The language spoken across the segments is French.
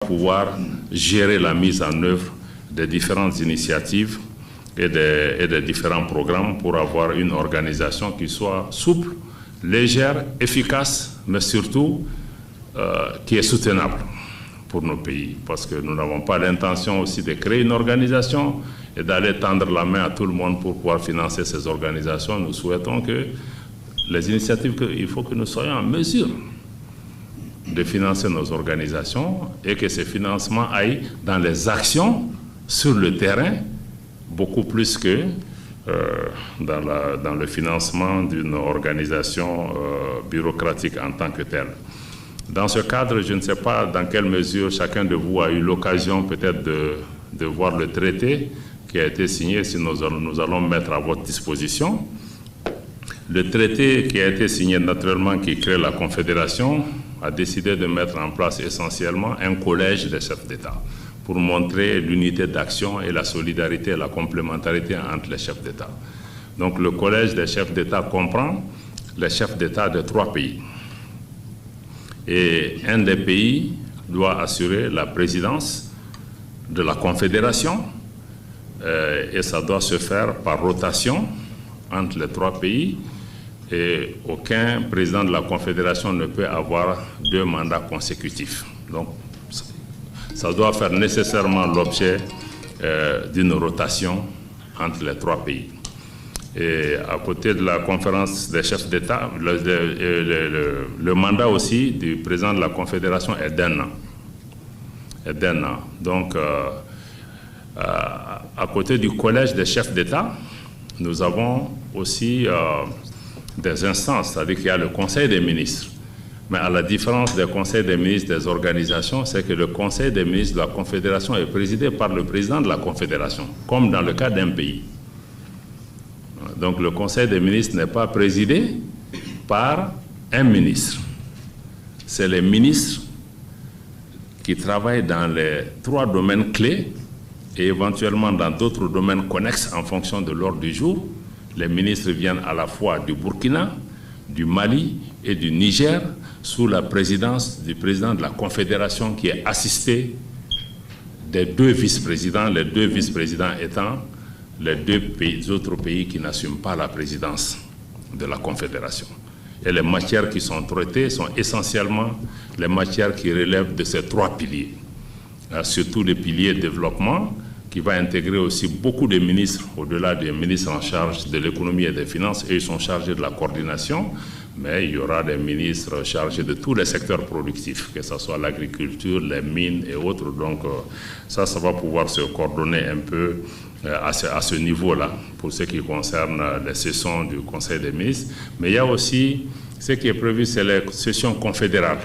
pouvoir gérer la mise en œuvre des différentes initiatives et des différents programmes pour avoir une organisation qui soit souple, légère, efficace, mais surtout qui est soutenable pour nos pays. Parce que nous n'avons pas l'intention aussi de créer une organisation et d'aller tendre la main à tout le monde pour pouvoir financer ces organisations. Nous souhaitons que les initiatives, il faut que nous soyons en mesure de financer nos organisations et que ces financements aillent dans les actions sur le terrain, beaucoup plus que dans le financement d'une organisation bureaucratique en tant que telle. Dans ce cadre, je ne sais pas dans quelle mesure chacun de vous a eu l'occasion peut-être de voir le traité qui a été signé, si nous allons mettre à votre disposition. Le traité qui a été signé naturellement, qui crée la Confédération, a décidé de mettre en place essentiellement un collège des chefs d'État pour montrer l'unité d'action et la solidarité et la complémentarité entre les chefs d'État. Donc le collège des chefs d'État comprend les chefs d'État de 3 pays. Et un des pays doit assurer la présidence de la Confédération et ça doit se faire par rotation entre les 3 pays. Et aucun président de la Confédération ne peut avoir 2 mandats consécutifs. Donc, ça doit faire nécessairement l'objet d'une rotation entre les 3 pays. Et à côté de la conférence des chefs d'État, le mandat aussi du président de la Confédération est d'1 an. Donc, à côté du collège des chefs d'État, nous avons aussi des instances, c'est-à-dire qu'il y a le Conseil des ministres. Mais à la différence des conseils des ministres des organisations, c'est que le Conseil des ministres de la Confédération est présidé par le président de la Confédération, comme dans le cas d'un pays. Donc le Conseil des ministres n'est pas présidé par un ministre. C'est les ministres qui travaillent dans les 3 domaines clés et éventuellement dans d'autres domaines connexes en fonction de l'ordre du jour. Les ministres viennent à la fois du Burkina, du Mali et du Niger sous la présidence du président de la Confédération qui est assisté des 2 vice-présidents, les 2 vice-présidents étant les 2 autres pays qui n'assument pas la présidence de la Confédération. Et les matières qui sont traitées sont essentiellement les matières qui relèvent de ces 3 piliers. Surtout le pilier développement, qui va intégrer aussi beaucoup de ministres, au-delà des ministres en charge de l'économie et des finances, et ils sont chargés de la coordination, mais il y aura des ministres chargés de tous les secteurs productifs, que ce soit l'agriculture, les mines et autres. Donc ça va pouvoir se coordonner un peu à ce niveau-là, pour ce qui concerne les sessions du Conseil des ministres. Mais il y a aussi ce qui est prévu, c'est les sessions confédérales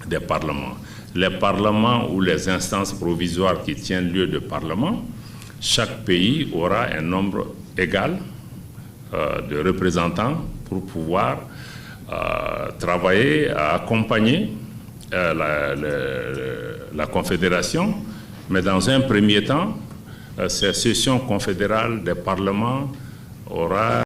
des parlements. Les parlements ou les instances provisoires qui tiennent lieu de parlement, chaque pays aura un nombre égal de représentants pour pouvoir travailler, à accompagner la Confédération. Mais dans un premier temps, ces sessions confédérales des parlements aura